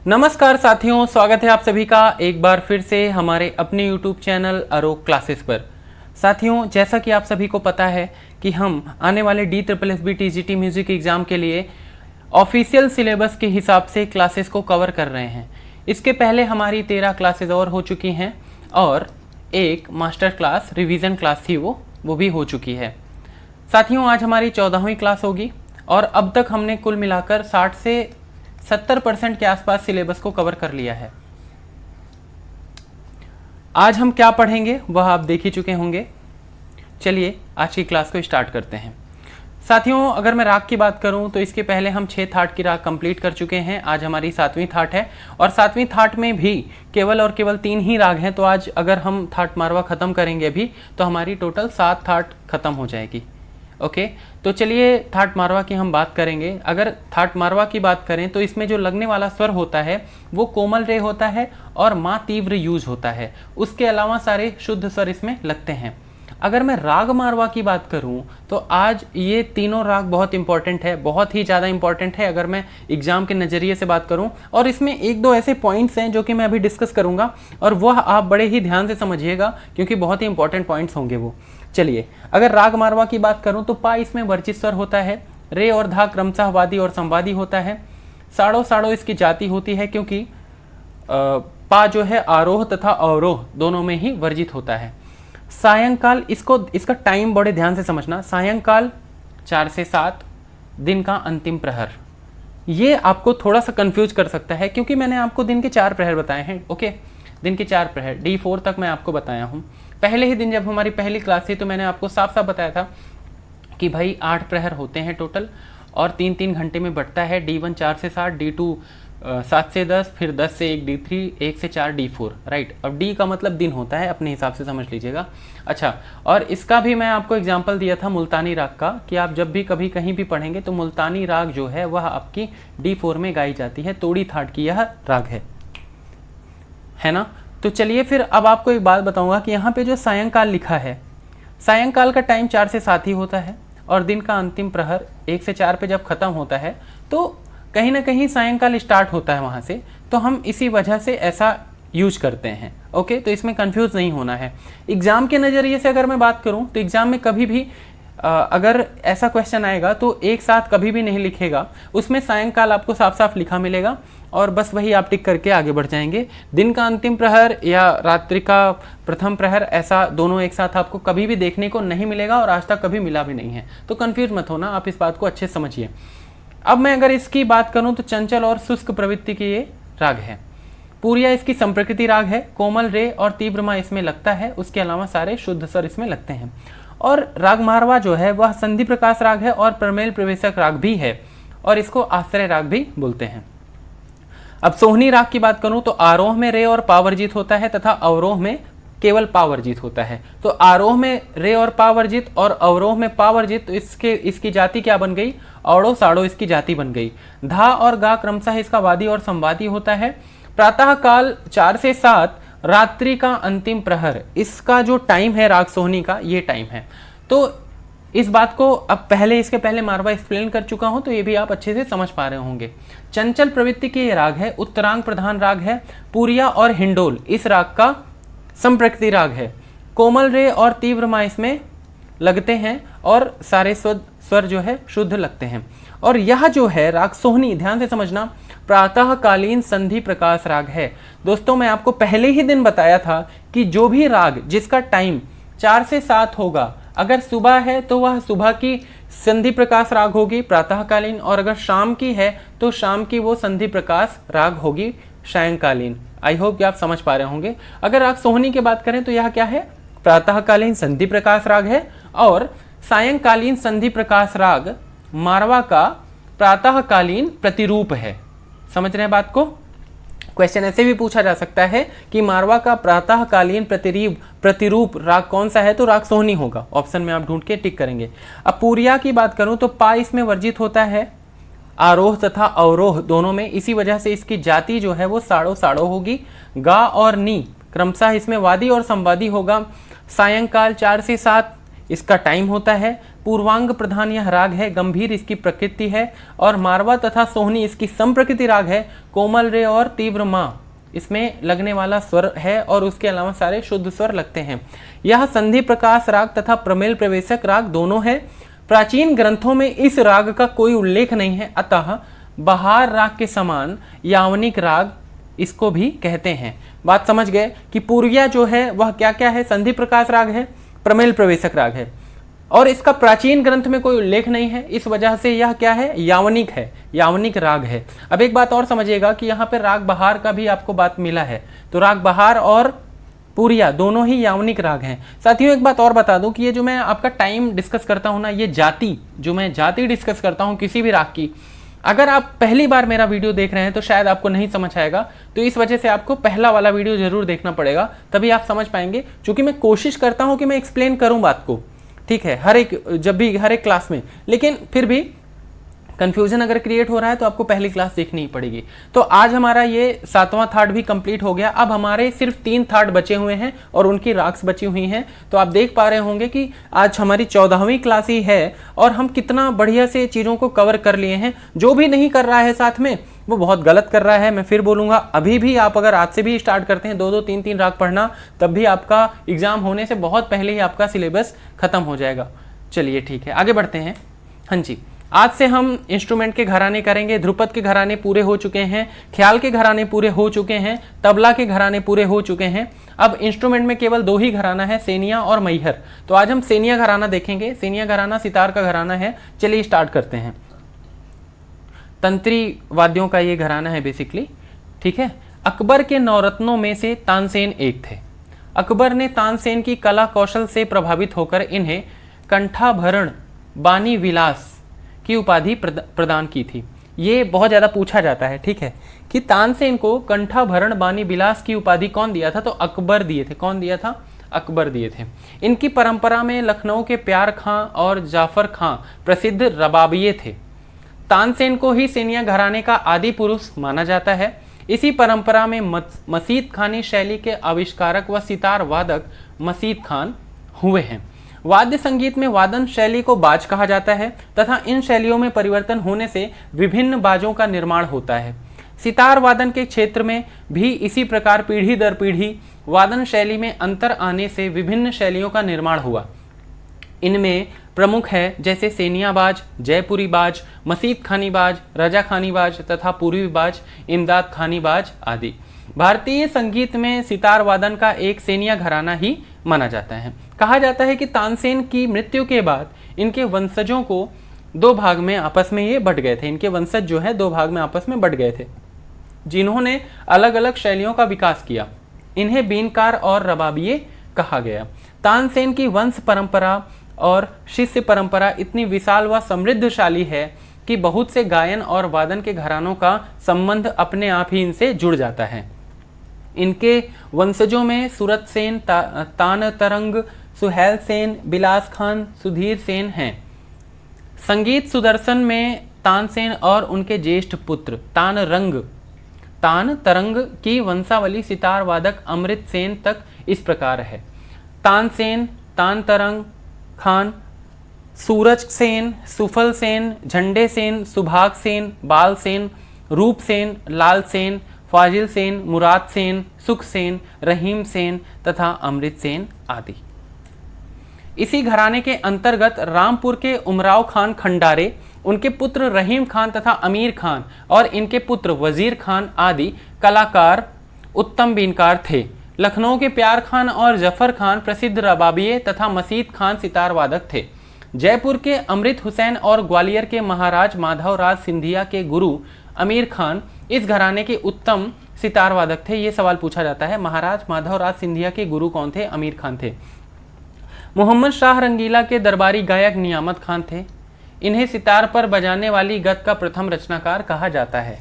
नमस्कार साथियों, स्वागत है आप सभी का एक बार फिर से हमारे अपने YouTube चैनल आरोह क्लासेस पर। साथियों, जैसा कि आप सभी को पता है कि हम आने वाले DSSB TGT म्यूजिक एग्ज़ाम के लिए ऑफिशियल सिलेबस के हिसाब से क्लासेस को कवर कर रहे हैं। इसके पहले हमारी 13 क्लासेस और हो चुकी हैं और एक मास्टर क्लास रिवीजन क्लास थी वो भी हो चुकी है। साथियों, आज हमारी 14वीं क्लास होगी और अब तक हमने कुल मिलाकर 60 से 70% के आसपास सिलेबस को कवर कर लिया है। आज हम क्या पढ़ेंगे वह आप देख ही चुके होंगे। चलिए आज की क्लास को स्टार्ट करते हैं। साथियों, अगर मैं राग की बात करूं तो इसके पहले हम 6 थाट की राग कंप्लीट कर चुके हैं। आज हमारी 7वीं थाट है और 7वीं थाट में भी केवल और केवल 3 ही राग हैं। तो आज अगर हम थाट मारवा ख़त्म करेंगे भी तो हमारी टोटल 7 थाट ख़त्म हो जाएगी। ओके, तो चलिए थाट मारवा की हम बात करेंगे। अगर थाट मारवा की बात करें तो इसमें जो लगने वाला स्वर होता है वो कोमल रे होता है और माँ तीव्र यूज होता है। उसके अलावा सारे शुद्ध स्वर इसमें लगते हैं। अगर मैं राग मारवा की बात करूं तो आज ये तीनों राग बहुत इंपॉर्टेंट है, बहुत ही ज़्यादा इंपॉर्टेंट है अगर मैं एग्जाम के नज़रिए से बात करूं। और इसमें एक दो ऐसे पॉइंट्स हैं जो कि मैं अभी डिस्कस करूंगा और वह आप बड़े ही ध्यान से समझिएगा क्योंकि बहुत ही इंपॉर्टेंट पॉइंट्स होंगे वो। चलिए, अगर राग मारवा की बात करूं तो पा इसमें वर्जित स्वर होता है, रे और धा क्रमशः वादी और संवादी होता है, साड़ो साड़ो इसकी जाति होती है क्योंकि पा जो है आरोह तथा अवरोह दोनों में ही वर्जित होता है। सायंकाल, इसका टाइम बड़े ध्यान से समझना। सायंकाल 4 से 7, दिन का अंतिम प्रहर। ये आपको थोड़ा सा कंफ्यूज कर सकता है क्योंकि मैंने आपको दिन के 4 प्रहर बताए हैं। ओके, दिन के 4 प्रहर D4 तक मैं आपको बताया हूँ। पहले ही दिन जब हमारी पहली क्लास थी तो मैंने आपको साफ साफ बताया था कि भाई 8 प्रहर होते हैं टोटल और 3-3 घंटे में बढ़ता है। D1 4 से 7, D2 7 से 10, फिर 10 से 1 D3, 1 से 4 D4, राइट। अब D का मतलब दिन होता है, अपने हिसाब से समझ लीजिएगा। अच्छा, और इसका भी मैं आपको एग्जाम्पल दिया था मुल्तानी राग का कि आप जब भी कभी कहीं भी पढ़ेंगे तो मुल्तानी राग जो है वह आपकी D4 में गाई जाती है। तोड़ी थाट की यह राग है ना। तो चलिए फिर अब आपको एक बात बताऊंगा कि यहाँ पे जो सायंकाल लिखा है, सायंकाल का टाइम 4 से 7 ही होता है और दिन का अंतिम प्रहर 1 से 4 पे जब खत्म होता है तो कहीं ना कहीं सायंकाल स्टार्ट होता है वहाँ से। तो हम इसी वजह से ऐसा यूज करते हैं। ओके, तो इसमें कंफ्यूज नहीं होना है। एग्जाम के नज़रिए से अगर मैं बात करूँ तो एग्जाम में कभी भी अगर ऐसा क्वेश्चन आएगा तो एक साथ कभी भी नहीं लिखेगा, उसमें सायंकाल आपको साफ साफ लिखा मिलेगा और बस वही आप टिक करके आगे बढ़ जाएंगे। दिन का अंतिम प्रहर या रात्रि का प्रथम प्रहर, ऐसा दोनों एक साथ आपको कभी भी देखने को नहीं मिलेगा और आज तक कभी मिला भी नहीं है। तो कंफ्यूज मत होना, आप इस बात को अच्छे से समझिए। अब मैं अगर इसकी बात करूं तो चंचल और शुष्क प्रवृत्ति की ये राग है। पूरिया इसकी संप्रकृति राग है, कोमल रे और तीव्र मा इसमें लगता है, उसके अलावा सारे शुद्ध स्वर इसमें लगते हैं। और राग मारवा जो है वह संधि प्रकाश राग है और प्रमेल प्रवेशक राग भी है और इसको आश्रय राग भी बोलते हैं। अब सोहनी राग की बात करूं तो आरोह में रे और पा वर्जित होता है तथा अवरोह में केवल पा वर्जित होता है। तो आरोह में रे और पा वर्जित और अवरोह में पा वर्जित, तो इसकी जाति क्या बन गई? औड़ो साड़ो इसकी जाति बन गई। धा और गा क्रमशः इसका वादी और संवादी होता है। प्रातः काल 4 से 7, रात्रि का अंतिम प्रहर, इसका जो टाइम है राग सोहनी का ये टाइम है। तो इस बात को अब इसके पहले मारवा एक्सप्लेन कर चुका हूं तो ये भी आप अच्छे से समझ पा रहे होंगे। चंचल प्रवृत्ति के ये राग है, उत्तरांग प्रधान राग है। पूरिया और हिंडोल इस राग का संप्रकृति राग है। कोमल रे और तीव्र मा इसमें लगते हैं और सारे स्वर जो है शुद्ध लगते हैं। और यह जो है राग सोहनी, ध्यान से समझना, प्रातःकालीन संधि प्रकाश राग है। दोस्तों, मैं आपको पहले ही दिन बताया था कि जो भी राग जिसका टाइम 4 से 7 होगा, अगर सुबह है तो वह सुबह की संधि प्रकाश राग होगी प्रातःकालीन, और अगर शाम की है तो शाम की वो संधि प्रकाश राग होगी सायंकालीन। आई होप कि आप समझ पा रहे होंगे। अगर राग सोहनी की बात करें तो यह क्या है? प्रातःकालीन संधि प्रकाश राग है और सायंकालीन संधि प्रकाश राग मारवा का प्रातःकालीन प्रतिरूप है। समझ रहे हैं बात को? क्वेश्चन ऐसे भी पूछा जा सकता है कि मारवा का प्रातःकालीन प्रतिरूप राग कौन सा है? तो राग सोहनी होगा। ऑप्शन में आप ढूंढ के टिक करेंगे। अब पूरिया की बात करूं तो पा इसमें वर्जित होता है आरोह तथा अवरोह दोनों में, इसी वजह से इसकी जाति जो है वो साड़ो साड़ो होगी। गा और नी क्रमशः इसमें वादी और संवादी होगा। सायंकाल 4 से 7 इसका टाइम होता है। पूर्वांग प्रधान यह राग है, गंभीर इसकी प्रकृति है, और मारवा तथा सोहनी इसकी संप्रकृति राग है। कोमल रे और तीव्र माँ इसमें लगने वाला स्वर है, और उसके अलावा सारे शुद्ध स्वर लगते हैं। यह संधि प्रकाश राग तथा प्रमेल प्रवेशक राग दोनों है। प्राचीन ग्रंथों में इस राग का कोई उल्लेख नहीं है, अतः बहार राग के समान यावनिक राग इसको भी कहते हैं। बात समझ गए कि पूर्विया जो है वह क्या क्या है, संधि प्रकाश राग है, प्रमेल प्रवेशक राग है, और इसका प्राचीन ग्रंथ में कोई उल्लेख नहीं है, इस वजह से यह क्या है, यावनिक है, यावनिक राग है। अब एक बात और समझिएगा कि यहाँ पे राग बहार का भी आपको बात मिला है, तो राग बहार और पूरिया दोनों ही यावनिक राग हैं। साथियों एक बात और बता दूं कि ये जो मैं आपका टाइम डिस्कस करता हूँ ना, ये जाति जो मैं जाति डिस्कस करता हूँ किसी भी राग की, अगर आप पहली बार मेरा वीडियो देख रहे हैं तो शायद आपको नहीं समझ आएगा, तो इस वजह से आपको पहला वाला वीडियो जरूर देखना पड़ेगा, तभी आप समझ पाएंगे। क्योंकि मैं कोशिश करता हूं कि मैं एक्सप्लेन करूं बात को, ठीक है, जब भी हर एक क्लास में, लेकिन फिर भी कंफ्यूजन अगर क्रिएट हो रहा है तो आपको पहली क्लास देखनी ही पड़ेगी। तो आज हमारा ये 7वां थाट भी कंप्लीट हो गया। अब हमारे सिर्फ 3 थाट बचे हुए हैं और उनकी राग्स बची हुई हैं। तो आप देख पा रहे होंगे कि आज हमारी 14वीं क्लास ही है और हम कितना बढ़िया से चीज़ों को कवर कर लिए हैं। जो भी नहीं कर रहा है साथ में वो बहुत गलत कर रहा है। मैं फिर बोलूँगा, अभी भी आप अगर आज से भी स्टार्ट करते हैं 2-2 3-3 राग पढ़ना, तब भी आपका एग्जाम होने से बहुत पहले ही आपका सिलेबस खत्म हो जाएगा। चलिए ठीक है, आगे बढ़ते हैं। हाँ जी, आज से हम इंस्ट्रूमेंट के घराने करेंगे। ध्रुपद के घराने पूरे हो चुके हैं, ख्याल के घराने पूरे हो चुके हैं, तबला के घराने पूरे हो चुके हैं। अब इंस्ट्रूमेंट में केवल 2 ही घराना है, सेनिया और मैहर। तो आज हम सेनिया घराना देखेंगे। सेनिया घराना सितार का घराना है। चलिए स्टार्ट करते हैं। तंत्री वाद्यों का ये घराना है बेसिकली, ठीक है। अकबर के नवरत्नों में से तानसेन एक थे। अकबर ने तानसेन की कला कौशल से प्रभावित होकर इन्हें कंठाभरण बानी विलास की उपाधि प्रदान की थी। ये बहुत ज़्यादा पूछा जाता है, ठीक है, कि तानसेन को कंठाभरण बानी विलास की उपाधि कौन दिया था? तो अकबर दिए थे। कौन दिया था? अकबर दिए थे। इनकी परंपरा में लखनऊ के प्यार खां और जाफर खां प्रसिद्ध रबाबिये थे। तानसेन को ही सेनिया घराने का आदि पुरुष माना जाता है। इसी परंपरा में मसीद खानी शैली के आविष्कारक व सितार वादक मसीद खान हुए हैं। वाद्य संगीत में वादन शैली को बाज कहा जाता है तथा इन शैलियों में परिवर्तन होने से विभिन्न बाजों का निर्माण होता है। सितार वादन के क्षेत्र में भी इसी प्रकार पीढ़ी दर पीढ़ी वादन शैली में अंतर आने से विभिन्न शैलियों का निर्माण हुआ। इनमें प्रमुख है जैसे सेनिया बाज, जयपुरी बाज, मसीद खानी बाज, रजा खानी बाज तथा पूर्वी बाज, इमदाद खानी बाज आदि। भारतीय संगीत में सितार वादन का एक सेनिया घराना ही माना जाता है। कहा जाता है कि तानसेन की मृत्यु के बाद इनके वंशजों को 2 भाग में आपस में ये बट गए थे। इनके वंशज जो है 2 भाग में आपस में बट गए थे, जिन्होंने अलग अलग शैलियों का विकास किया। इन्हें बीनकार और रबाबिये कहा गया। तानसेन की वंश परंपरा और शिष्य परंपरा इतनी विशाल व समृद्धशाली है कि बहुत से गायन और वादन के घरानों का संबंध अपने आप ही इनसे जुड़ जाता है। इनके वंशजों में सूरत सेन, तान तरंग, सुहेल सेन, बिलास खान, सुधीर सेन हैं। संगीत सुदर्शन में तानसेन और उनके ज्येष्ठ पुत्र तान तरंग की वंशावली सितार वादक अमृत सेन तक इस प्रकार है। तानसेन, तान तरंग खान, सूरज सेन, सुफल सेन, झंडे सेन, सुभाग सेन, बाल सेन, रूप सेन, लाल सेन, फाजिल सेन, मुराद सेन, सुख सेन, रहीम सेन तथा अमृत सेन आदि। इसी घराने के अंतर्गत रामपुर के उमराव खान खंडारे, उनके पुत्र रहीम खान तथा अमीर खान और इनके पुत्र वजीर खान आदि कलाकार उत्तम बीनकार थे। लखनऊ के प्यार खान और जफर खान प्रसिद्ध रबाबिये तथा मसीद खान सितार वादक थे। जयपुर के अमृत हुसैन और ग्वालियर के महाराज माधव राज सिंधिया के गुरु अमीर खान इस घराने के उत्तम सितार वादक थे। ये सवाल पूछा जाता है, महाराज माधव राज सिंधिया के गुरु कौन थे? अमीर खान थे। मोहम्मद शाह रंगीला के दरबारी गायक नियामत खान थे। इन्हें सितार पर बजाने वाली गत का प्रथम रचनाकार कहा जाता है।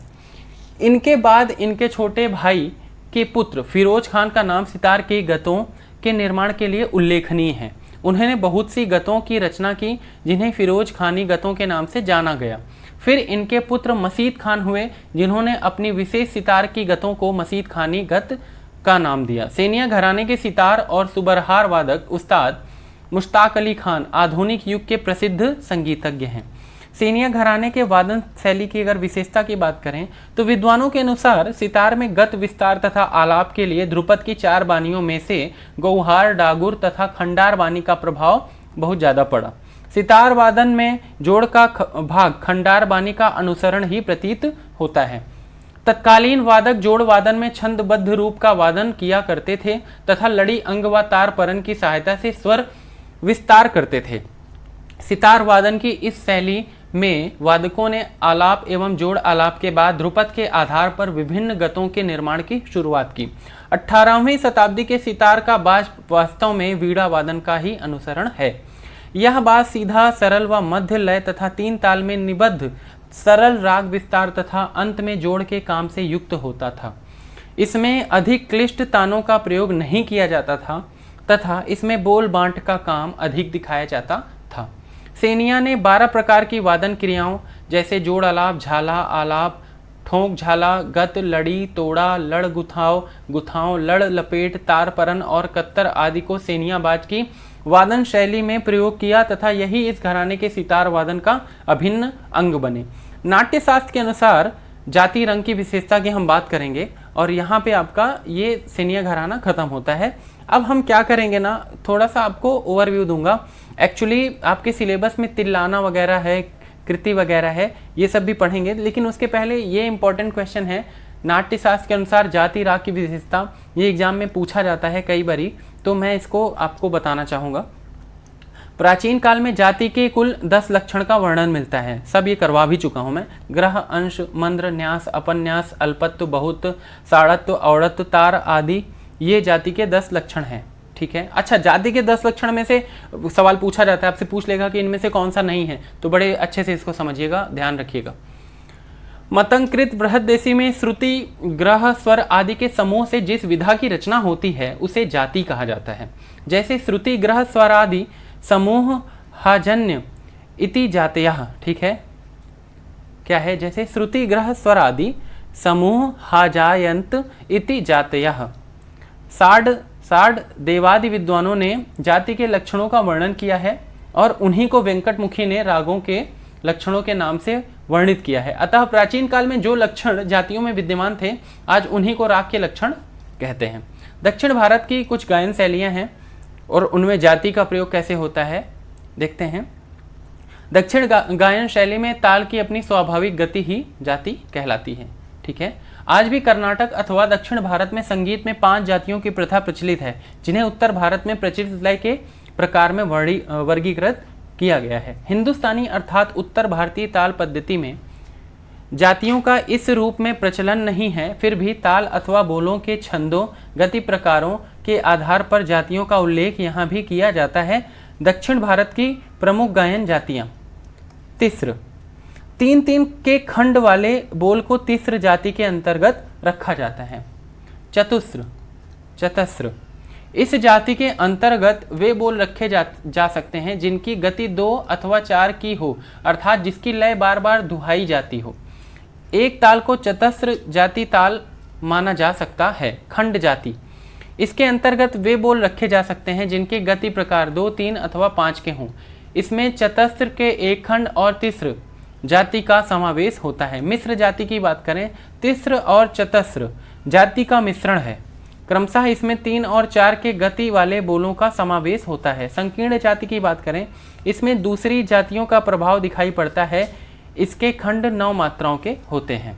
इनके बाद इनके छोटे भाई के पुत्र फिरोज खान का नाम सितार के गतों के निर्माण के लिए उल्लेखनीय है। उन्होंने बहुत सी गतों की रचना की जिन्हें फिरोज खानी गतों के नाम से जाना गया। फिर इनके पुत्र मसीद खान हुए जिन्होंने अपनी विशेष सितार की गतों को मसीद खानी गत का नाम दिया। सेनिया घराने के सितार और सुबरहार वादक उस्ताद मुश्ताक अली खान आधुनिक युग के प्रसिद्ध संगीतज्ञ हैं। सेनिया घराने के वादन शैली की अगर विशेषता की बात करें तो विद्वानों के अनुसार सितार में गत, विस्तार तथा आलाप के लिए ध्रुपद की 4 बानियों में से गौहार, डागुर तथा खंडार बानी का प्रभाव बहुत ज़्यादा पड़ा। सितार वादन में जोड़ का भाग खंडार बानी का अनुसरण ही प्रतीत होता है। तत्कालीन वादक जोड़ वादन में छंदबद्ध रूप का वादन किया करते थे तथा लड़ी, अंग व तार परन की सहायता से स्वर विस्तार करते थे। सितार वादन की इस शैली में वादकों ने आलाप एवं जोड़ आलाप के बाद ध्रुपद के आधार पर विभिन्न गतों के निर्माण की शुरुआत की। 18वीं शताब्दी के सितार का बाज वास्तव में वीणा वादन का ही अनुसरण है। यह बाज सीधा, सरल व मध्य लय तथा 3 ताल में निबद्ध सरल राग विस्तार तथा अंत में जोड़ के काम से युक्त होता था। इसमें अधिक क्लिष्ट तानों का प्रयोग नहीं किया जाता था तथा इसमें बोल बांट का काम अधिक दिखाया जाता था। सेनिया ने 12 प्रकार की वादन क्रियाओं जैसे जोड़ आलाप, झाला आलाप, ठोंक झाला, गत, लड़ी, तोड़ा, लड़ गुथाव, गुथाव, लड़ लपेट, तार परन और कत्तर आदि को सेनिया बाज की वादन शैली में प्रयोग किया तथा यही इस घराने के सितार वादन का अभिन्न अंग बने। नाट्य शास्त्र के अनुसार जाति रंग की विशेषता की हम बात करेंगे और यहाँ पे आपका ये सेनिया घराना खत्म होता है। अब हम क्या करेंगे ना, थोड़ा सा आपको ओवरव्यू दूंगा। एक्चुअली आपके सिलेबस में तिल्लाना वगैरह है, कृति वगैरह है, ये सब भी पढ़ेंगे, लेकिन उसके पहले ये इंपॉर्टेंट क्वेश्चन है नाट्य शास्त्र के अनुसार जाति राग की विशेषता। ये एग्जाम में पूछा जाता है कई बारी, तो मैं इसको आपको बताना चाहूँगा। प्राचीन काल में जाति के कुल 10 लक्षण का वर्णन मिलता है। सब ये करवा भी चुका हूँ मैं। ग्रह, अंश, मंद्र, न्यास, अपन्यास, अल्पत्व, बहुत, साड़त्व, औड़त्व, तार आदि ये जाति के 10 लक्षण हैं। ठीक है। अच्छा, जाति के 10 लक्षण में से सवाल पूछा जाता है, आपसे पूछ लेगा कि इनमें से कौन सा नहीं है, तो बड़े अच्छे से इसको समझिएगा, ध्यान रखिएगा। मतंकृत बृहद्देशी में श्रुति, ग्रह, स्वर आदि के समूह से जिस विधा की रचना होती है उसे जाति कहा जाता है। जैसे श्रुति, ग्रह, स्वर आदि समूह हाजन्य इति जातयः। ठीक है, क्या है? जैसे श्रुति, ग्रह, स्वर आदि समूह हाजायंत इति जातयः। साढ़ देवादि विद्वानों ने जाति के लक्षणों का वर्णन किया है और उन्हीं को वेंकटमुखी ने रागों के लक्षणों के नाम से वर्णित किया है। अतः प्राचीन काल में जो लक्षण जातियों में विद्यमान थे, आज उन्हीं को राग के लक्षण कहते हैं। दक्षिण भारत की कुछ गायन शैलियां हैं और उनमें जाति का प्रयोग कैसे होता है देखते हैं। दक्षिण गायन शैली में ताल की अपनी स्वाभाविक गति ही जाति कहलाती है। ठीक है। आज भी कर्नाटक अथवा दक्षिण भारत में संगीत में 5 जातियों की प्रथा प्रचलित है, जिन्हें उत्तर भारत में प्रचलित लय के प्रकार में वर्गीकृत किया गया है। हिंदुस्तानी अर्थात उत्तर भारतीय ताल पद्धति में जातियों का इस रूप में प्रचलन नहीं है, फिर भी ताल अथवा बोलों के छंदों, गति प्रकारों के आधार पर जातियों का उल्लेख यहाँ भी किया जाता है। दक्षिण भारत की प्रमुख गायन जातियाँ। तिस्र, 3-3 के खंड वाले बोल को तिस्र जाति के अंतर्गत रखा जाता है। चतस्र, इस जाति के अंतर्गत वे बोल रखे जा सकते हैं जिनकी गति 2 अथवा 4 की हो, अर्थात जिसकी लय बार बार दुहाई जाती हो। एक ताल को चतस्र जाति ताल माना जा सकता है। खंड जाति, इसके अंतर्गत वे बोल रखे जा सकते हैं जिनके गति प्रकार 2, 3 अथवा 5 के हों। इसमें चतस्र के एक खंड और तिस्र जाति का समावेश होता है। मिश्र जाति की बात करें, तिस्र और चतस्र जाति का मिश्रण है। क्रमशः इसमें 3 और 4 के गति वाले बोलों का समावेश होता है। संकीर्ण जाति की बात करें, इसमें दूसरी जातियों का प्रभाव दिखाई पड़ता है। इसके खंड 9 मात्राओं के होते हैं।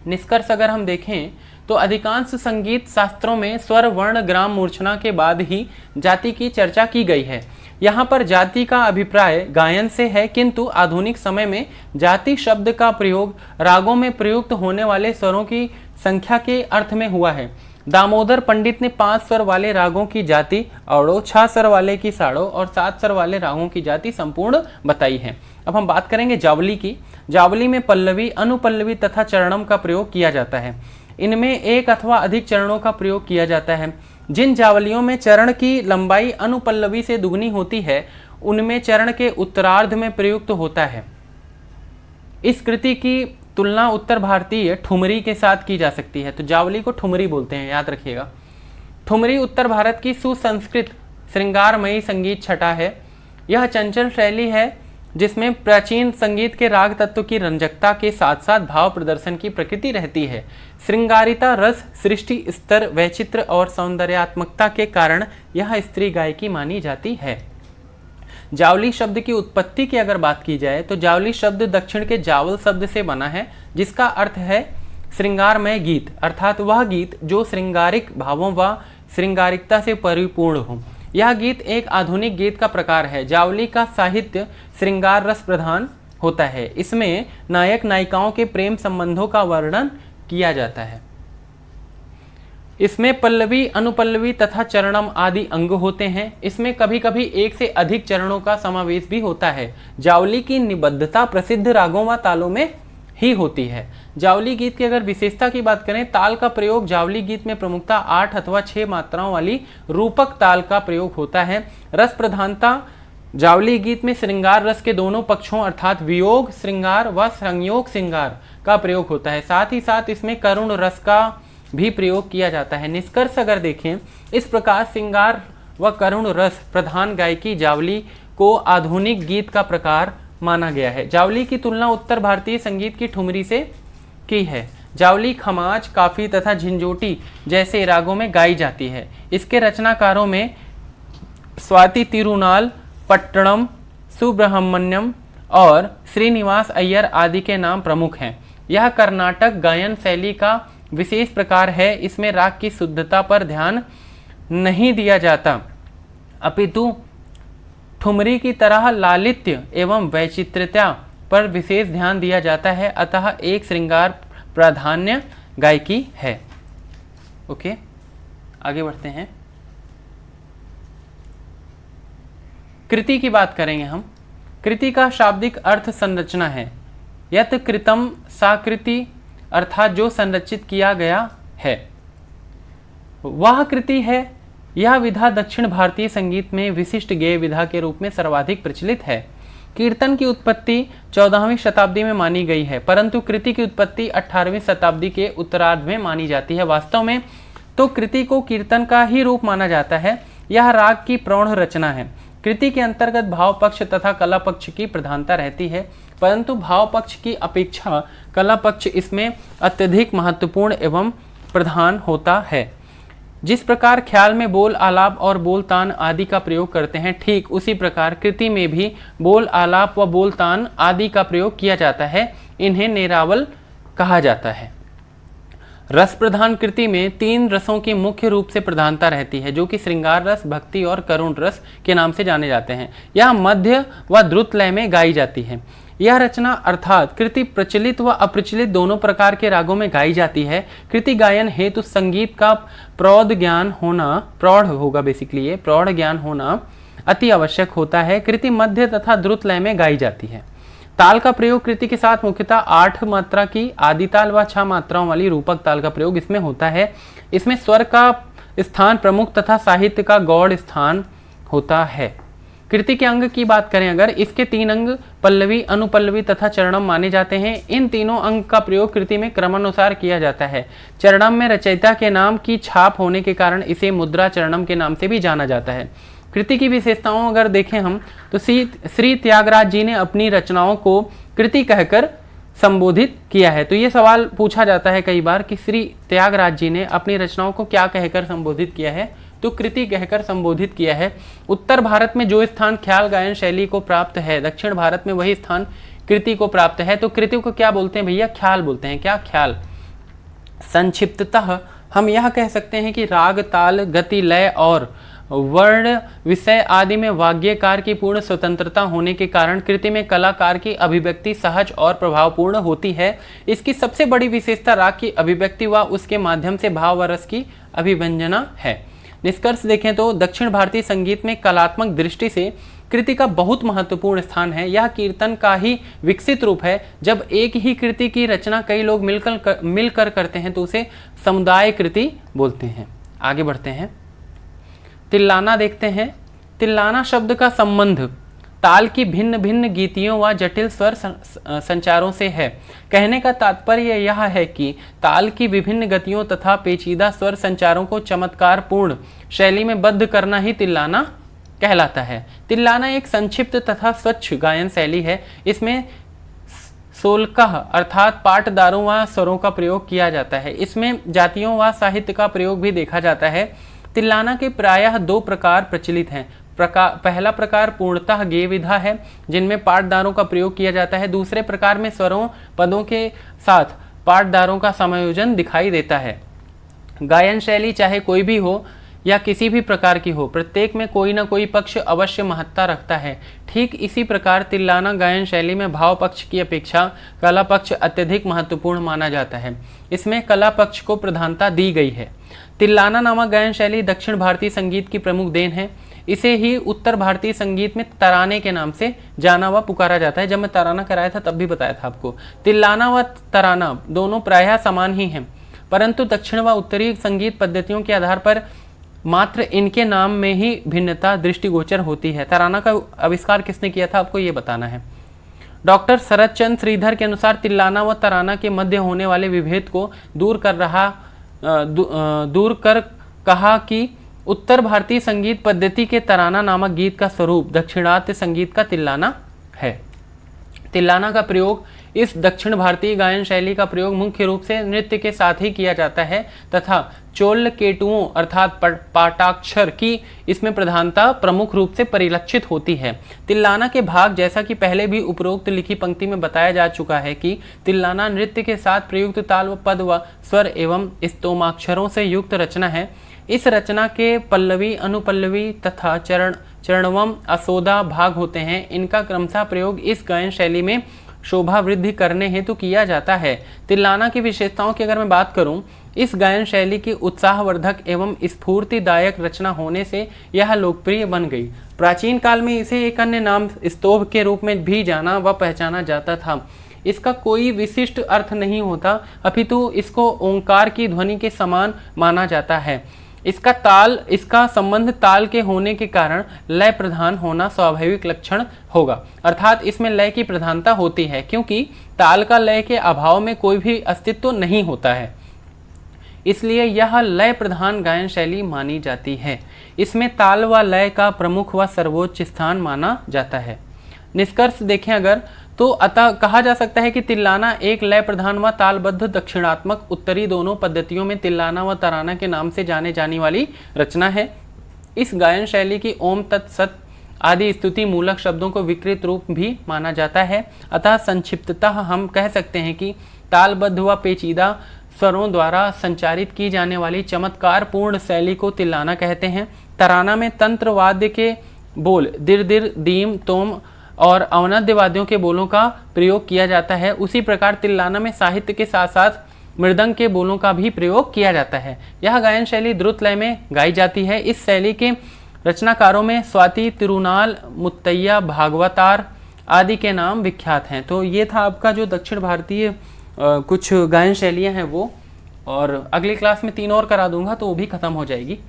निष्कर्ष अगर हम देखें तो अधिकांश संगीत शास्त्रों में स्वर, वर्ण, ग्राम, मूर्छना के बाद ही जाति की चर्चा की गई है। यहाँ पर जाति का अभिप्राय गायन से है, किंतु आधुनिक समय में जाति शब्द का प्रयोग रागों में प्रयुक्त होने वाले स्वरों की संख्या के अर्थ में हुआ है। दामोदर पंडित ने 5 स्वर वाले रागों की जाति औड़ो, 6 स्वर वाले की साड़ो और 7 स्वर वाले रागों की जाति संपूर्ण बताई है। अब हम बात करेंगे जावली की। जावली में पल्लवी, अनुपल्लवी तथा चरणम का प्रयोग किया जाता है। इनमें एक अथवा अधिक चरणों का प्रयोग किया जाता है। जिन जावलियों में चरण की लंबाई अनुपल्लवी से दुगनी होती है, उनमें चरण के उत्तरार्ध में प्रयुक्त होता है। इस कृति की तुलना उत्तर भारतीय ठुमरी के साथ की जा सकती है। तो जावली को ठुमरी बोलते हैं, याद रखिएगा। ठुमरी उत्तर भारत की सुसंस्कृत श्रृंगारमयी संगीत छटा है। यह चंचल शैली है जिसमें प्राचीन संगीत के राग तत्व की रंजकता के साथ साथ भाव प्रदर्शन की प्रकृति रहती है। श्रृंगारिता, रस, सृष्टि स्तर, वैचित्र और सौंदर्यात्मकता के कारण यह स्त्री गायकी मानी जाती है। जावली शब्द की उत्पत्ति की अगर बात की जाए तो जावली शब्द दक्षिण के जावल शब्द से बना है, जिसका अर्थ है श्रृंगारमय गीत, अर्थात वह गीत जो श्रृंगारिक भावों व श्रृंगारिकता से परिपूर्ण हो। यह गीत एक आधुनिक गीत का प्रकार है। जावली का साहित्य श्रृंगार रस प्रधान होता है। इसमें नायक नायिकाओं के प्रेम संबंधों का वर्णन किया जाता है। इसमें पल्लवी, अनुपल्लवी तथा चरणम आदि अंग होते हैं। इसमें कभी कभी एक से अधिक चरणों का समावेश भी होता है। जावली की निबद्धता प्रसिद्ध रागों व तालों में ही होती है। जावली गीत की अगर विशेषता की बात करें, ताल का प्रयोग जावली गीत में प्रमुखता 8 अथवा 6 मात्राओं वाली रूपक ताल का प्रयोग होता है। रस प्रधानता जावली गीत में श्रृंगार रस के दोनों पक्षों अर्थात वियोग श्रृंगार व संयोग श्रृंगार का प्रयोग होता है। साथ ही साथ इसमें करुण रस का भी प्रयोग किया जाता है। निष्कर्ष अगर देखें, इस प्रकार श्रृंगार व करुण रस प्रधान गायकी जावली को आधुनिक गीत का प्रकार माना गया है। जावली की तुलना उत्तर भारतीय संगीत की ठुमरी से की है। जावली खमाज, काफी तथा झिंझोटी जैसे रागों में गाई जाती है। इसके रचनाकारों में स्वाति तिरुनाल, पट्टणम, सुब्रह्मण्यम और श्रीनिवास अय्यर आदि के नाम प्रमुख हैं। यह कर्नाटक गायन शैली का विशेष प्रकार है। इसमें राग की शुद्धता पर ध्यान नहीं दिया जाता, अपितु ठुमरी की तरह लालित्य एवं वैचित्र्यता पर विशेष ध्यान दिया जाता है। अतः एक श्रृंगार प्राधान्य गायकी है। ओके, आगे बढ़ते हैं। कृति की बात करेंगे हम। कृति का शाब्दिक अर्थ संरचना है। यत कृतम साकृति अर्थात जो संरचित किया गया है वह कृति है। यह विधा दक्षिण भारतीय संगीत में विशिष्ट गेय विधा के रूप में सर्वाधिक प्रचलित है। कीर्तन की उत्पत्ति 14वीं शताब्दी में मानी गई है, परंतु कृति की उत्पत्ति 18वीं शताब्दी के उत्तरार्ध में मानी जाती है। वास्तव में तो कृति को कीर्तन का ही रूप माना जाता है। यह राग की प्रौढ़ रचना है। कृति के अंतर्गत भाव पक्ष तथा कला पक्ष की प्रधानता रहती है, परंतु भाव पक्ष की अपेक्षा कला पक्ष इसमें अत्यधिक महत्वपूर्ण एवं प्रधान होता है। जिस प्रकार ख्याल में बोल आलाप और बोल तान आदि का प्रयोग करते हैं, ठीक उसी प्रकार कृति में भी बोल आलाप व बोल तान आदि का प्रयोग किया जाता है। इन्हें नेरावल कहा जाता है। रस प्रधान कृति में 3 रसों की मुख्य रूप से प्रधानता रहती है, जो कि श्रृंगार रस, भक्ति और करुण रस के नाम से जाने जाते हैं। यह मध्य व द्रुत लय में गाई जाती है। यह रचना अर्थात कृति प्रचलित व अप्रचलित दोनों प्रकार के रागों में गाई जाती है। कृति गायन हेतु संगीत का प्रौढ़ ज्ञान होना अति आवश्यक होता है। कृति मध्य तथा द्रुत लय में गाई जाती है। ताल का प्रयोग कृति के साथ मुख्यतः 8 मात्रा की आदि ताल व 6 मात्राओं वाली रूपक ताल का प्रयोग इसमें होता है। इसमें स्वर का स्थान प्रमुख तथा साहित्य का गौड़ स्थान होता है। कृति के अंग की बात करें अगर, इसके 3 अंग पल्लवी, अनुपल्लवी तथा चरणम माने जाते हैं। इन तीनों अंग का प्रयोग कृति में क्रमानुसार किया जाता है। चरणम में रचयिता के नाम की छाप होने के कारण इसे मुद्रा चरणम के नाम से भी जाना जाता है। कृति की विशेषताओं अगर देखें हम तो श्री त्यागराज जी ने अपनी रचनाओं को कृति कहकर संबोधित किया है। तो ये सवाल पूछा जाता है कई बार कि श्री त्यागराज जी ने अपनी रचनाओं को क्या कहकर संबोधित किया है, तो कृति कहकर संबोधित किया है। उत्तर भारत में जो स्थान ख्याल गायन शैली को प्राप्त है, दक्षिण भारत में वही स्थान कृति को प्राप्त है। तो कृति को क्या बोलते हैं भैया? ख्याल बोलते हैं। क्या ख्याल? संक्षिप्ततः हम यह कह सकते हैं कि राग, ताल, गति, लय और वर्ण, विषय आदि में वाग्यकार की पूर्ण स्वतंत्रता होने के कारण कृति में कलाकार की अभिव्यक्ति सहज और प्रभावपूर्ण होती है। इसकी सबसे बड़ी विशेषता राग की अभिव्यक्ति व उसके माध्यम से भाव व रस की अभिव्यंजना है। निष्कर्ष देखें तो दक्षिण भारतीय संगीत में कलात्मक दृष्टि से कृति का बहुत महत्वपूर्ण स्थान है। यह कीर्तन का ही विकसित रूप है। जब एक ही कृति की रचना कई लोग मिलकर करते हैं तो उसे समुदाय कृति बोलते हैं। आगे बढ़ते हैं, तिल्लाना देखते हैं। तिल्लाना शब्द का संबंध ताल की भिन्न भिन्न गीतियों व जटिल स्वर संचारों से है। कहने का तात्पर्य यह है कि ताल की विभिन्न गतियों तथा पेचीदा स्वर संचारों को चमत्कारपूर्ण शैली में बद्ध करना ही तिल्लाना कहलाता है। तिल्लाना एक संक्षिप्त तथा स्वच्छ गायन शैली है। इसमें सोलकह अर्थात पाटदारों व स्वरों का प्रयोग किया जाता है। इसमें जातियों व साहित्य का प्रयोग भी देखा जाता है। तिल्लाना के प्रायः दो प्रकार प्रचलित हैं। पहला प्रकार पूर्णतः गेय विधा है, जिनमें पाटदारों का प्रयोग किया जाता है। दूसरे प्रकार में स्वरों पदों के साथ पाटदारों का समायोजन दिखाई देता है। गायन शैली चाहे कोई भी हो या किसी भी प्रकार की हो, प्रत्येक में कोई ना कोई पक्ष अवश्य महत्ता रखता है। ठीक इसी प्रकार तिल्लाना गायन शैली में भाव पक्ष की अपेक्षा कला पक्ष अत्यधिक महत्वपूर्ण माना जाता है। इसमें कला पक्ष को प्रधानता दी गई है। तिल्लाना नामक गायन शैली दक्षिण भारतीय संगीत की प्रमुख देन है। इसे ही उत्तर भारतीय संगीत में तराने के नाम से जाना व पुकारा जाता है। जब मैं तराना कराया था तब भी बताया था आपको। तिल्लाना व तराना दोनों प्रायः समान ही हैं, परंतु दक्षिण व उत्तरी संगीत पद्धतियों के आधार पर मात्र इनके नाम में ही भिन्नता दृष्टिगोचर होती है। तराना का आविष्कार किसने किया था, आपको ये बताना है। डॉक्टर शरद चंद्र श्रीधर के अनुसार तिल्लाना व तराना के मध्य होने वाले विभेद को दूर कर कहा कि उत्तर भारतीय संगीत पद्धति के तराना नामक गीत का स्वरूप दक्षिणात्य संगीत का तिल्लाना है। तिल्लाना का प्रयोग, इस दक्षिण भारतीय गायन शैली का प्रयोग मुख्य रूप से नृत्य के साथ ही किया जाता है तथा चोल केटुओं अर्थात पाटाक्षर की इसमें प्रधानता प्रमुख रूप से परिलक्षित होती है। तिल्लाना के भाग, जैसा कि पहले भी उपरोक्त लिखी पंक्ति में बताया जा चुका है कि तिल्लाना नृत्य के साथ प्रयुक्त ताल व पद व स्वर एवं स्तोमाक्षरों से युक्त रचना है। इस रचना के पल्लवी, अनुपल्लवी तथा चरणवम असोदा भाग होते हैं। इनका क्रमशः प्रयोग इस गायन शैली में शोभा वृद्धि करने हेतु किया जाता है। तिल्लाना की विशेषताओं की अगर मैं बात करूं, इस गायन शैली की उत्साहवर्धक एवं स्फूर्तिदायक रचना होने से यह लोकप्रिय बन गई। प्राचीन काल में इसे एक अन्य नाम स्तोभ के रूप में भी जाना व पहचाना जाता था। इसका कोई विशिष्ट अर्थ नहीं होता, अपितु इसको ओंकार की ध्वनि के समान माना जाता है। इसका संबंध ताल के होने के कारण लय प्रधान होना स्वाभाविक लक्षण होगा, अर्थात इसमें लय की प्रधानता होती है, क्योंकि ताल का लय के अभाव में कोई भी अस्तित्व नहीं होता है। इसलिए यह लय प्रधान गायन शैली मानी जाती है। इसमें ताल व लय का प्रमुख व सर्वोच्च स्थान माना जाता है। निष्कर्ष देखें अगर, तो अतः कहा जा सकता है कि तिल्लाना एक लय प्रधान व तालबद्ध दक्षिणात्मक उत्तरी दोनों पद्धतियों में तिल्लाना व तराना के नाम से जाने जाने वाली रचना है। इस गायन शैली की ओम तत्सत आदि स्तुति मूलक शब्दों को विकृत रूप भी माना जाता है। अतः संक्षिप्ततः हम कह सकते हैं कि तालबद्ध व पेचीदा स्वरों द्वारा संचारित की जाने वाली चमत्कार पूर्ण शैली को तिल्लाना कहते हैं। तराना में तंत्र वाद्य के बोल दिर दिर, दीम, तोम और अवनद्य वाद्यों के बोलों का प्रयोग किया जाता है। उसी प्रकार तिल्लाना में साहित्य के साथ साथ मृदंग के बोलों का भी प्रयोग किया जाता है। यह गायन शैली द्रुत लय में गाई जाती है। इस शैली के रचनाकारों में स्वाति, तिरुनाल, मुत्तैया, भागवतार आदि के नाम विख्यात हैं। तो ये था आपका जो दक्षिण भारतीय कुछ गायन शैलियाँ हैं वो, और अगली क्लास में 3 और करा दूंगा तो वो भी खत्म हो जाएगी।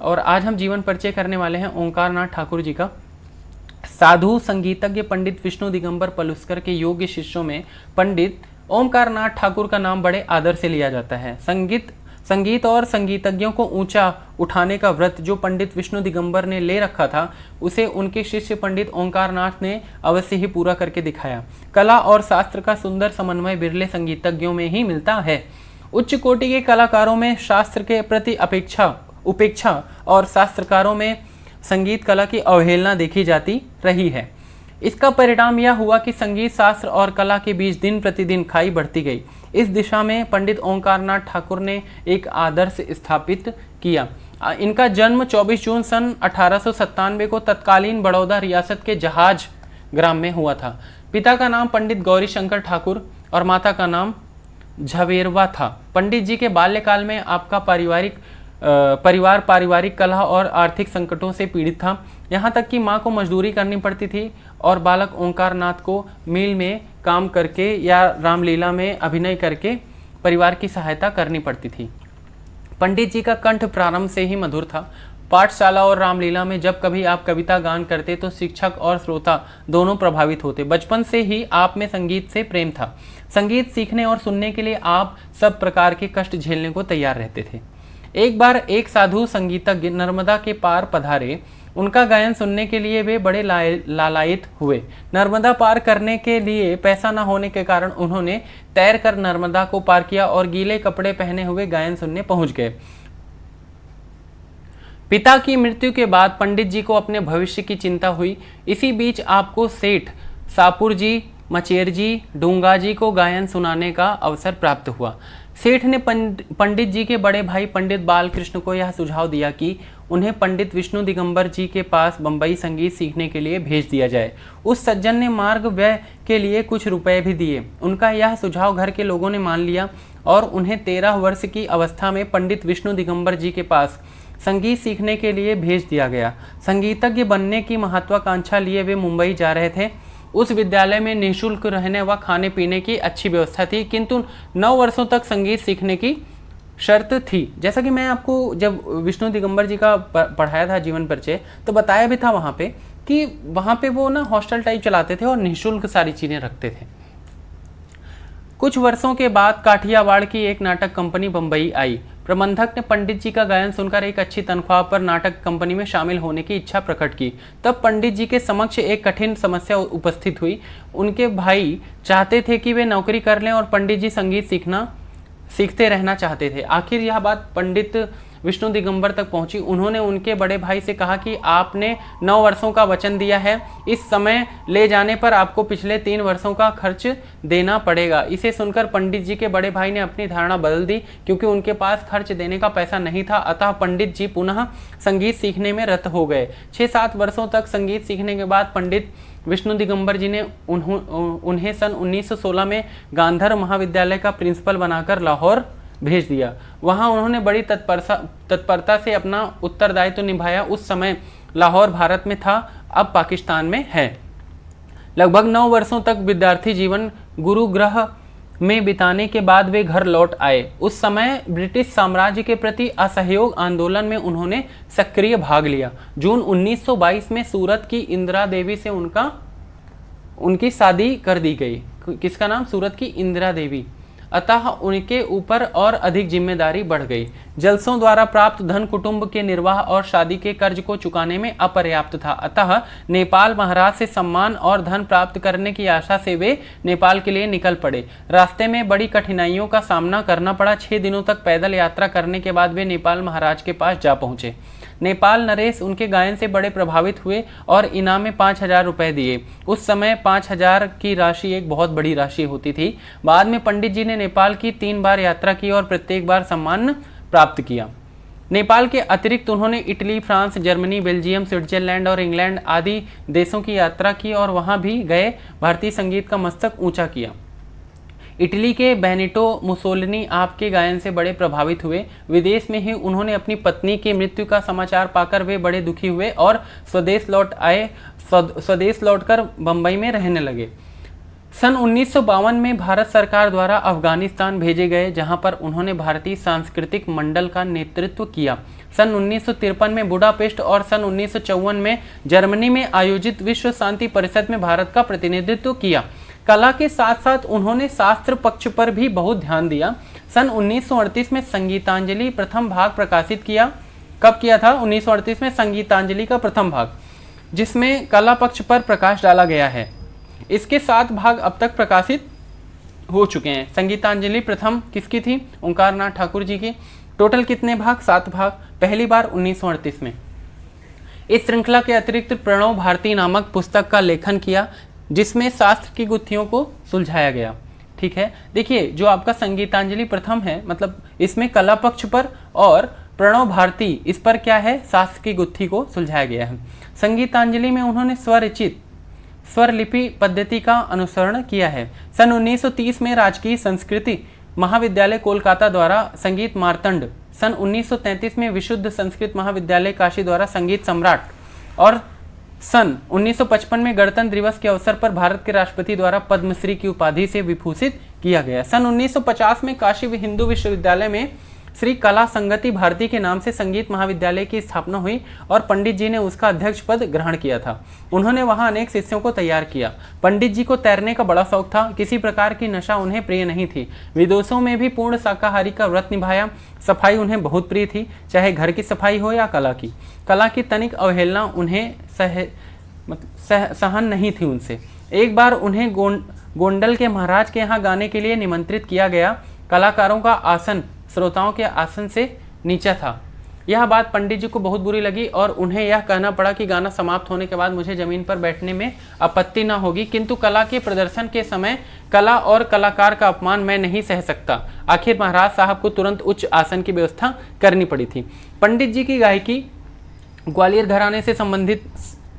और आज हम जीवन परिचय करने वाले हैं ओंकारनाथ ठाकुर जी का। साधु संगीतज्ञ पंडित विष्णु दिगंबर पलुस्कर के योग्य शिष्यों में पंडित ओंकारनाथ ठाकुर का नाम बड़े आदर से लिया जाता है। संगीत और संगीतज्ञों को ऊंचा उठाने का व्रत जो पंडित विष्णु दिगंबर ने ले रखा था, उसे उनके शिष्य पंडित ओंकारनाथ ने अवश्य ही पूरा करके दिखाया। कला और शास्त्र का सुंदर समन्वय बिरले संगीतज्ञों में ही मिलता है। उच्च कोटि के कलाकारों में शास्त्र के प्रति उपेक्षा और शास्त्रकारों में संगीत कला की अवहेलना देखी जाती रही है। इसका परिणाम यह हुआ कि संगीत शास्त्र और कला के बीच दिन प्रतिदिन खाई बढ़ती गई। इस दिशा में पंडित ओंकारनाथ ठाकुर ने एक आदर्श स्थापित किया। इनका जन्म 24 जून सन 1897 को तत्कालीन बड़ौदा रियासत के जहाज ग्राम में हुआ था। पिता का नाम पंडित गौरी शंकर ठाकुर और माता का नाम झवेरवा था। पंडित जी के बाल्यकाल में आपका परिवार पारिवारिक कलह और आर्थिक संकटों से पीड़ित था। यहाँ तक कि माँ को मजदूरी करनी पड़ती थी और बालक ओंकारनाथ को मिल में काम करके या रामलीला में अभिनय करके परिवार की सहायता करनी पड़ती थी। पंडित जी का कंठ प्रारंभ से ही मधुर था। पाठशाला और रामलीला में जब कभी आप कविता गान करते तो शिक्षक और श्रोता दोनों प्रभावित होते। बचपन से ही आप में संगीत से प्रेम था। संगीत सीखने और सुनने के लिए आप सब प्रकार के कष्ट झेलने को तैयार रहते थे। एक बार एक साधु संगीतज्ञ नर्मदा के पार पधारे। उनका गायन सुनने के लिए वे बड़े लालायित हुए। नर्मदा पार करने के लिए पैसा न होने के कारण उन्होंने तैरकर नर्मदा को पार किया और गीले कपड़े पहने हुए गायन सुनने पहुंच गए। पिता की मृत्यु के बाद पंडित जी को अपने भविष्य की चिंता हुई। इसी बीच आपको सेठ सापुर जी, मचेर जी, डूंगा जी को गायन सुनाने का अवसर प्राप्त हुआ। सेठ ने पंडित जी के बड़े भाई पंडित बालकृष्ण को यह सुझाव दिया कि उन्हें पंडित विष्णु दिगंबर जी के पास बंबई संगीत सीखने के लिए भेज दिया जाए। उस सज्जन ने मार्ग व्यय के लिए कुछ रुपए भी दिए। उनका यह सुझाव घर के लोगों ने मान लिया और उन्हें 13 वर्ष की अवस्था में पंडित विष्णु दिगंबर जी के पास संगीत सीखने के लिए भेज दिया गया। संगीतज्ञ बनने की महत्वाकांक्षा लिए वे मुंबई जा रहे थे। उस विद्यालय में निःशुल्क रहने व खाने पीने की अच्छी व्यवस्था थी, किंतु 9 वर्षों तक संगीत सीखने की शर्त थी। जैसा कि मैं आपको जब विष्णु दिगंबर जी का पढ़ाया था जीवन परिचय, तो बताया भी था वहाँ पे कि वहाँ पे वो ना हॉस्टल टाइप चलाते थे और निःशुल्क सारी चीज़ें रखते थे। कुछ वर्षों के बाद काठियावाड़ की एक नाटक कंपनी बंबई आई। प्रबंधक ने पंडित जी का गायन सुनकर एक अच्छी तनख्वाह पर नाटक कंपनी में शामिल होने की इच्छा प्रकट की। तब पंडित जी के समक्ष एक कठिन समस्या उपस्थित हुई। उनके भाई चाहते थे कि वे नौकरी कर लें और पंडित जी संगीत सीखते रहना चाहते थे। आखिर यह बात पंडित विष्णु दिगंबर तक पहुंची। उन्होंने उनके बड़े भाई से कहा कि आपने 9 वर्षों का वचन दिया है, इस समय ले जाने पर आपको पिछले 3 वर्षों का खर्च देना पड़ेगा। इसे सुनकर पंडित जी के बड़े भाई ने अपनी धारणा बदल दी, क्योंकि उनके पास खर्च देने का पैसा नहीं था। अतः पंडित जी पुनः संगीत सीखने में रत हो गए। 6-7 वर्षों तक संगीत सीखने के बाद पंडित विष्णु दिगंबर जी ने उन्हें सन 1916 में गांधर महाविद्यालय का प्रिंसिपल बनाकर लाहौर भेज दिया। वहां उन्होंने बड़ी तत्परता से अपना उत्तरदायित्व निभाया। उस समय लाहौर भारत में था, अब पाकिस्तान में है। लगभग 9 वर्षों तक विद्यार्थी जीवन गुरुगृह में बिताने के बाद वे घर लौट आए। उस समय ब्रिटिश साम्राज्य के प्रति असहयोग आंदोलन में उन्होंने सक्रिय भाग लिया। जून 1922 में सूरत की इंदिरा देवी से उनकी शादी कर दी गई। किसका नाम? सूरत की इंदिरा देवी। अतः उनके ऊपर और अधिक जिम्मेदारी बढ़ गई। जलसों द्वारा प्राप्त धन कुटुंब के निर्वाह और शादी के कर्ज को चुकाने में अपर्याप्त था। अतः नेपाल महाराज से सम्मान और धन प्राप्त करने की आशा से वे नेपाल के लिए निकल पड़े। रास्ते में बड़ी कठिनाइयों का सामना करना पड़ा। 6 दिनों तक पैदल यात्रा करने के बाद वे नेपाल महाराज के पास जा पहुंचे। नेपाल नरेश उनके गायन से बड़े प्रभावित हुए और इनाम में 5,000 रुपए दिए। उस समय 5,000 की राशि एक बहुत बड़ी राशि होती थी। बाद में पंडित जी ने नेपाल की 3 बार यात्रा की और प्रत्येक बार सम्मान प्राप्त किया। नेपाल के अतिरिक्त उन्होंने Italy, France, Germany, Belgium, Switzerland और इंग्लैंड आदि देशों की यात्रा की और वहां भी गए भारतीय संगीत का मस्तक ऊंचा किया। इटली के बेनिटो मुसोलिनी आपके गायन से बड़े प्रभावित हुए। विदेश में ही उन्होंने अपनी पत्नी की मृत्यु का समाचार पाकर वे बड़े दुखी हुए और स्वदेश लौटकर बंबई में रहने लगे। सन 1952 में भारत सरकार द्वारा अफगानिस्तान भेजे गए, जहां पर उन्होंने भारतीय सांस्कृतिक मंडल का नेतृत्व किया। सन 1953 में बुडापेस्ट और सन 1954 में जर्मनी में आयोजित विश्व शांति परिषद में भारत का प्रतिनिधित्व किया। कला के साथ साथ उन्होंने शास्त्र पक्ष पर भी बहुत ध्यान दिया। सन 1938 में संगीतांजलि प्रथम भाग प्रकाशित किया। कब किया था? 1938 में संगीतांजलि का प्रथम भाग, जिसमें कला पक्ष पर प्रकाश डाला गया है। इसके 7 भाग अब तक प्रकाशित हो चुके हैं। संगीतांजलि प्रथम किसकी थी? ओंकार नाथ ठाकुर जी की। टोटल कितने भाग? 7 भाग। पहली बार 1938 में। इस श्रृंखला के अतिरिक्त प्रणव भारती नामक पुस्तक का लेखन किया, जिसमें शास्त्र की गुत्थियों को सुलझाया गया। ठीक है, देखिए जो आपका संगीतांजलि प्रथम है, मतलब इसमें कला पक्ष पर, और प्रणव भारती इस पर क्या है? शास्त्र की गुत्थी को सुलझाया गया है। संगीतांजलि में उन्होंने स्वरचित स्वर लिपि पद्धति का अनुसरण किया है। सन 1930 में राजकीय संस्कृति महाविद्यालय कोलकाता द्वारा संगीत मार्तंड, सन 1933 में विशुद्ध संस्कृत महाविद्यालय काशी द्वारा संगीत सम्राट, और सन 1955 में गणतंत्र दिवस के अवसर पर भारत के राष्ट्रपति द्वारा पद्मश्री की उपाधि से विभूषित किया गया। सन 1950 में काशी हिंदू विश्वविद्यालय में श्री कला संगति भारती के नाम से संगीत महाविद्यालय की स्थापना हुई और पंडित जी ने उसका अध्यक्ष पद ग्रहण किया था। उन्होंने वहां अनेक शिष्यों को तैयार किया। पंडित जी को तैरने का बड़ा शौक था। किसी प्रकार की नशा उन्हें प्रिय नहीं थी। विदेशों में भी पूर्ण शाकाहारी का व्रत निभाया। सफाई उन्हें बहुत प्रिय थी, चाहे घर की सफाई हो या कला की तनिक अवहेलना उन्हें सहन नहीं थी उनसे। एक बार उन्हें गोंडल के महाराज के यहाँ गाने के लिए निमंत्रित किया गया। कलाकारों का आसन श्रोताओं के आसन से नीचा था। यह बात पंडित जी को बहुत बुरी लगी और उन्हें यह कहना पड़ा कि गाना समाप्त होने के बाद मुझे जमीन पर बैठने में आपत्ति न होगी, किंतु कला के प्रदर्शन के समय कला और कलाकार का अपमान मैं नहीं सह सकता। आखिर महाराज साहब को तुरंत उच्च आसन की व्यवस्था करनी पड़ी थी। पंडित जी की गायकी ग्वालियर घराने से संबंधित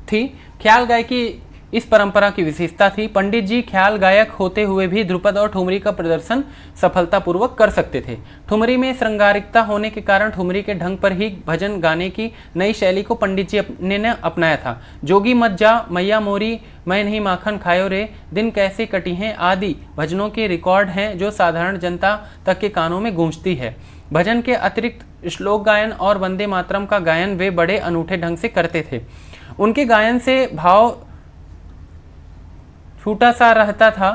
थी। ख्याल गायकी इस परंपरा की विशेषता थी। पंडित जी ख्याल गायक होते हुए भी ध्रुपद और ठुमरी का प्रदर्शन सफलतापूर्वक कर सकते थे। ठुमरी में श्रृंगारिकता होने के कारण ठुमरी के ढंग पर ही भजन गाने की नई शैली को पंडित जी ने अपनाया था। जोगी मत जा, मैया मोरी, मैं नहीं माखन खायो रे, दिन कैसे कटी हैं आदि भजनों के रिकॉर्ड हैं जो साधारण जनता तक के कानों में गूंजती है। भजन के अतिरिक्त श्लोक गायन और वंदे मातरम का गायन वे बड़े अनूठे ढंग से करते थे। उनके गायन से भाव छूटा सा रहता था।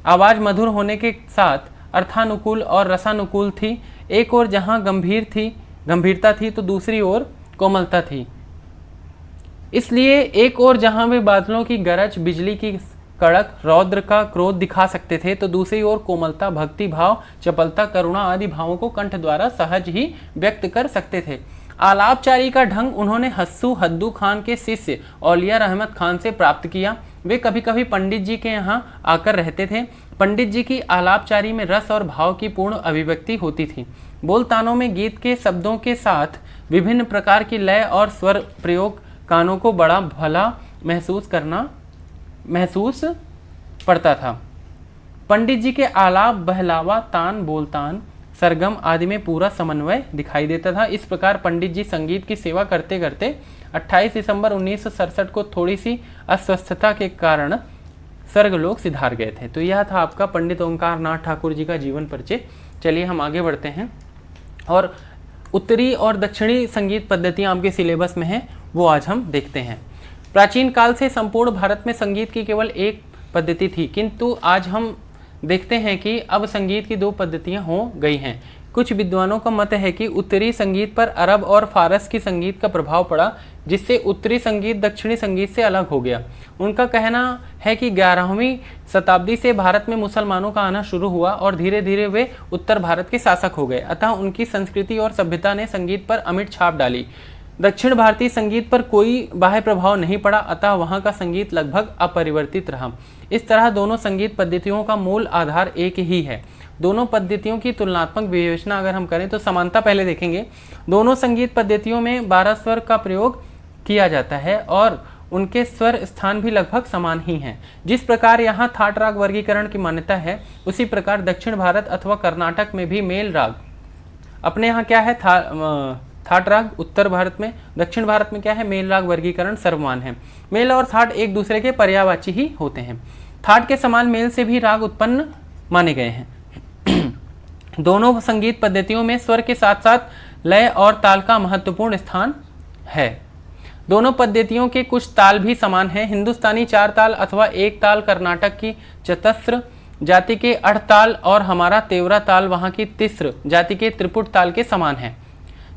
आवाज मधुर होने के साथ अर्थानुकूल और रसानुकूल थी। एक ओर जहां गंभीरता थी तो दूसरी ओर कोमलता थी। इसलिए एक ओर जहां वे बादलों की गरज, बिजली की कड़क, रौद्र का क्रोध दिखा सकते थे तो दूसरी ओर कोमलता, भक्ति भाव, चपलता, करुणा आदि भावों को कंठ द्वारा सहज ही व्यक्त कर सकते थे। आलापचारी का ढंग उन्होंने हस्सू हद्दू खान के शिष्य औलिया रहमत खान से प्राप्त किया। वे कभी कभी पंडित जी के यहाँ आकर रहते थे। पंडित जी की आलापचारी में रस और भाव की पूर्ण अभिव्यक्ति होती थी। बोलतानों में गीत के शब्दों के साथ विभिन्न प्रकार की लय और स्वर प्रयोग कानों को बड़ा भला महसूस पड़ता था। पंडित जी के आलाप, बहलावा, तान, बोलतान, सरगम आदि में पूरा समन्वय दिखाई देता था। इस प्रकार पंडित जी संगीत की सेवा करते करते 28 दिसंबर 1967 को थोड़ी सी अस्वस्थता के कारण स्वर्गलोक सिधार गए थे। तो यह था आपका पंडित ओंकार नाथ ठाकुर जी का जीवन परिचय। चलिए हम आगे बढ़ते हैं और उत्तरी और दक्षिणी संगीत पद्धतियाँ आपके सिलेबस में हैं, वो आज हम देखते हैं। प्राचीन काल से संपूर्ण भारत में संगीत की केवल एक पद्धति थी, किंतु आज हम देखते हैं कि अब संगीत की दो पद्धतियां हो गई हैं। कुछ विद्वानों का मत है कि उत्तरी संगीत पर अरब और फारस की संगीत का प्रभाव पड़ा, जिससे उत्तरी संगीत दक्षिणी संगीत से अलग हो गया। उनका कहना है कि 11वीं शताब्दी से भारत में मुसलमानों का आना शुरू हुआ और धीरे धीरे वे उत्तर भारत के शासक हो गए, अतः उनकी संस्कृति और सभ्यता ने संगीत पर अमिट छाप डाली। दक्षिण भारतीय संगीत पर कोई बाह्य प्रभाव नहीं पड़ा, अतः वहाँ का संगीत लगभग अपरिवर्तित रहा। इस तरह दोनों संगीत पद्धतियों का मूल आधार एक ही है। दोनों पद्धतियों की तुलनात्मक विवेचना अगर हम करें तो समानता पहले देखेंगे। दोनों संगीत पद्धतियों में 12 स्वर का प्रयोग किया जाता है और उनके स्वर स्थान भी लगभग समान ही हैं। जिस प्रकार यहाँ थाट राग वर्गीकरण की मान्यता है, उसी प्रकार दक्षिण भारत अथवा कर्नाटक में भी मेल राग, अपने यहाँ क्या है थाट राग उत्तर भारत में, दक्षिण भारत में क्या है मेल राग वर्गीकरण सर्वमान है। मेल और थाट एक दूसरे के पर्यायवाची ही होते हैं। थाट के समान मेल से भी राग उत्पन्न माने गए हैं। दोनों संगीत पद्धतियों में स्वर के साथ साथ लय और ताल का महत्वपूर्ण स्थान है। दोनों पद्धतियों के कुछ ताल भी समान हैं। हिंदुस्तानी 4 ताल अथवा 1 ताल कर्नाटक की चतस्र जाति के 8 ताल और हमारा तेवरा ताल वहाँ की तिस्र जाति के त्रिपुट ताल के समान है।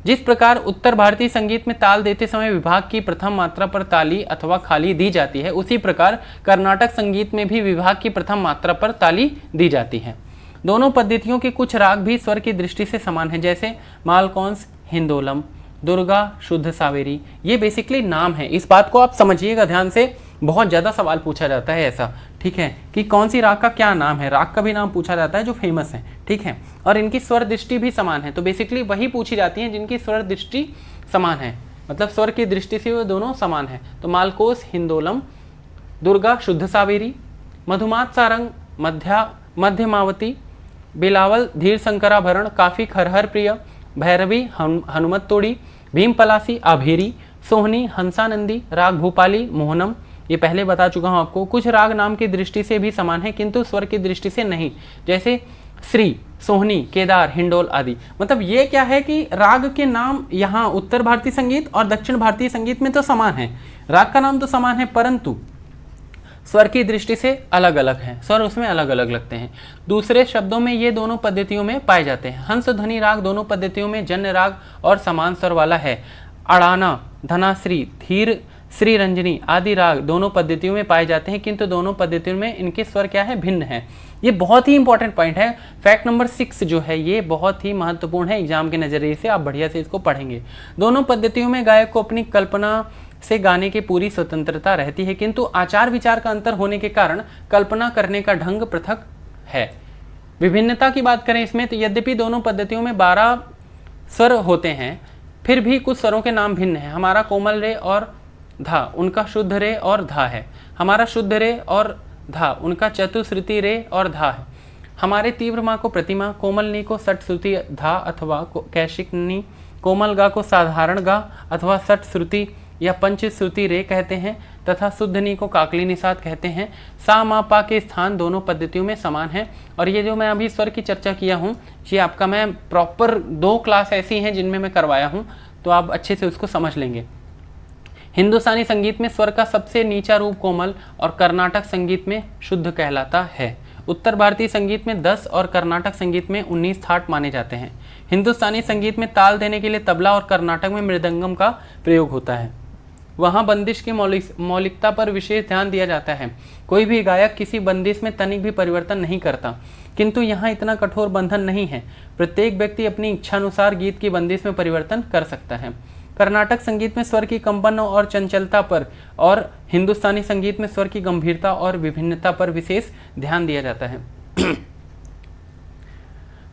जिस प्रकार उत्तर भारतीय संगीत में ताल देते समय विभाग की प्रथम मात्रा पर ताली अथवा खाली दी जाती है, उसी प्रकार कर्नाटक संगीत में भी विभाग की प्रथम मात्रा पर ताली दी जाती है। दोनों पद्धतियों के कुछ राग भी स्वर की दृष्टि से समान हैं, जैसे मालकौंस, हिंदोलम, दुर्गा, शुद्ध सावेरी। ये बेसिकली नाम है, इस बात को आप समझिएगा ध्यान से। बहुत ज़्यादा सवाल पूछा जाता है ऐसा, ठीक है, कि कौन सी राग का क्या नाम है। राग का भी नाम पूछा जाता है जो फेमस है, ठीक है, और इनकी स्वर दृष्टि भी समान है। तो बेसिकली वही पूछी जाती हैं जिनकी स्वर दृष्टि समान है, मतलब स्वर की दृष्टि से वो दोनों समान है। तो मालकोस, हिंदोलम, दुर्गा, शुद्ध सावेरी, मधुमात सारंग, मध्यमावती, बिलावल, धीर शंकराभरण, काफी खरहर प्रिय, भैरवी, हनुमत तोड़ी, भीम पलासी, आभेरी, सोहनी, हंसानंदी, राग भूपाली, मोहनम, ये पहले बता चुका हूँ आपको। कुछ राग नाम की दृष्टि से भी समान है किंतु स्वर की दृष्टि से नहीं, जैसे श्री सोहनी, केदार, हिंडोल आदि। मतलब ये क्या है कि राग के नाम यहाँ उत्तर भारतीय संगीत और दक्षिण भारतीय संगीत में तो समान है, राग का नाम तो समान है, परंतु स्वर की दृष्टि से अलग अलग हैं, स्वर उसमें अलग अलग लगते हैं। दूसरे शब्दों में ये दोनों पद्धतियों में पाए जाते हैं। हंस ध्वनि राग दोनों पद्धतियों में जन्य राग और समान स्वर वाला है। अड़ाना, धनाश्री, धीर, श्री रंजनी आदि राग दोनों पद्धतियों में पाए जाते हैं, किंतु दोनों पद्धतियों में इनके स्वर क्या है, भिन्न है। ये बहुत ही इंपॉर्टेंट पॉइंट है। फैक्ट नंबर 6 जो है ये बहुत ही महत्वपूर्ण है, एग्जाम के नजरिए से आप बढ़िया से इसको पढ़ेंगे। दोनों पद्धतियों में गायक को अपनी कल्पना से गाने की पूरी स्वतंत्रता रहती है, किंतु आचार विचार का अंतर होने के कारण कल्पना करने का ढंग पृथक है। विभिन्नता की बात करें इसमें तो यद्यपि दोनों पद्धतियों में 12 स्वर होते हैं, फिर भी कुछ स्वरों के नाम भिन्न हैं। हमारा कोमल रे और धा, उनका शुद्ध रे और धा है। हमारा शुद्ध रे और धा, उनका चतुश्रुति रे और धा है। हमारे तीव्र माँ को प्रतिमा, कोमल नी को सठ श्रुति धा अथवा कैशिक नी, कोमल गा को साधारण गा अथवा सठ श्रुति या पंच श्रुति रे कहते हैं, तथा शुद्ध नी को काकली निषाद कहते हैं। सा मा पा के स्थान दोनों पद्धतियों में समान है। और ये जो मैं अभी स्वर की चर्चा किया हूँ, ये आपका मैं प्रॉपर 2 क्लास ऐसी हैं जिनमें मैं करवाया हूँ, तो आप अच्छे से उसको समझ लेंगे। हिंदुस्तानी संगीत में स्वर का सबसे नीचा रूप कोमल और कर्नाटक संगीत में शुद्ध कहलाता है। उत्तर भारतीय संगीत में 10 और कर्नाटक संगीत में 19 थाट माने जाते हैं। हिंदुस्तानी संगीत में ताल देने के लिए तबला और कर्नाटक में मृदंगम का प्रयोग होता है। वहाँ बंदिश की मौलिकता पर विशेष ध्यान दिया जाता है। कोई भी गायक किसी बंदिश में तनिक भी परिवर्तन नहीं करता, किंतु यहाँ इतना कठोर बंधन नहीं है। प्रत्येक व्यक्ति अपनी इच्छानुसार गीत की बंदिश में परिवर्तन कर सकता है। कर्नाटक संगीत में स्वर की कंपन और चंचलता पर और हिंदुस्तानी संगीत में स्वर की गंभीरता और विभिन्नता पर विशेष ध्यान दिया जाता है।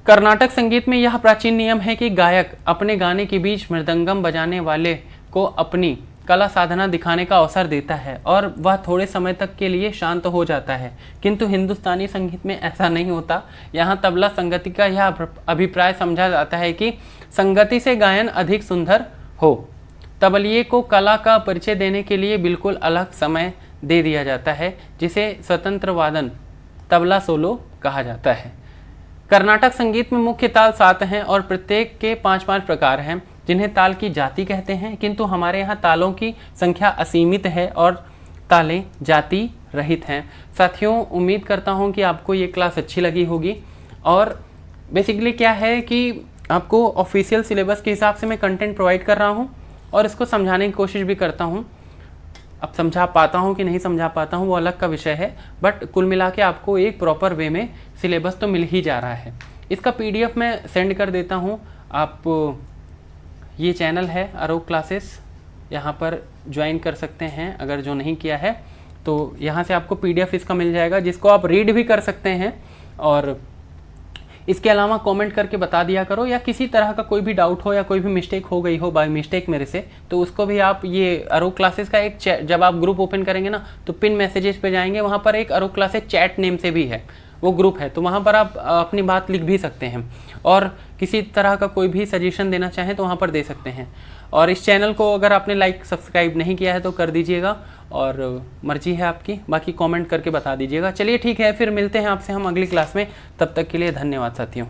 कर्नाटक संगीत में यह प्राचीन नियम है कि गायक अपने गाने के बीच मृदंगम बजाने वाले को अपनी कला साधना दिखाने का अवसर देता है और वह थोड़े समय तक के लिए शांत हो जाता है, किंतु हिंदुस्तानी संगीत में ऐसा नहीं होता। यहाँ तबला संगति का यह अभिप्राय समझा जाता है कि संगति से गायन अधिक सुंदर हो। तबलिए को कला का परिचय देने के लिए बिल्कुल अलग समय दे दिया जाता है, जिसे स्वतंत्र वादन तबला सोलो कहा जाता है। कर्नाटक संगीत में मुख्य ताल 7 हैं और प्रत्येक के 5-5 प्रकार हैं, जिन्हें ताल की जाति कहते हैं, किंतु हमारे यहाँ तालों की संख्या असीमित है और तालें जाति रहित हैं। साथियों, उम्मीद करता हूँ कि आपको ये क्लास अच्छी लगी होगी। और बेसिकली क्या है कि आपको ऑफिशियल सिलेबस के हिसाब से मैं कंटेंट प्रोवाइड कर रहा हूँ और इसको समझाने की कोशिश भी करता हूँ। अब समझा पाता हूँ कि नहीं समझा पाता हूँ वो अलग का विषय है, बट कुल मिला के आपको एक प्रॉपर वे में सिलेबस तो मिल ही जा रहा है। इसका PDF मैं सेंड कर देता हूँ। आप ये चैनल है आरोग क्लासेस, यहाँ पर ज्वाइन कर सकते हैं। अगर जो नहीं किया है तो यहाँ से आपको PDF इसका मिल जाएगा, जिसको आप रीड भी कर सकते हैं। और इसके अलावा कमेंट करके बता दिया करो, या किसी तरह का कोई भी डाउट हो या कोई भी मिस्टेक हो गई हो बाय मिस्टेक मेरे से, तो उसको भी आप ये आरोग क्लासेस का एक जब आप ग्रुप ओपन करेंगे ना, तो पिन मैसेजेस पे जाएंगे, वहाँ पर एक आरोग क्लासेस चैट नेम से भी है वो ग्रुप है, तो वहाँ पर आप अपनी बात लिख भी सकते हैं और किसी तरह का कोई भी सजेशन देना चाहें तो वहाँ पर दे सकते हैं। और इस चैनल को अगर आपने लाइक सब्सक्राइब नहीं किया है तो कर दीजिएगा, और मर्जी है आपकी, बाकी कमेंट करके बता दीजिएगा। चलिए ठीक है, फिर मिलते हैं आपसे हम अगली क्लास में। तब तक के लिए धन्यवाद साथियों।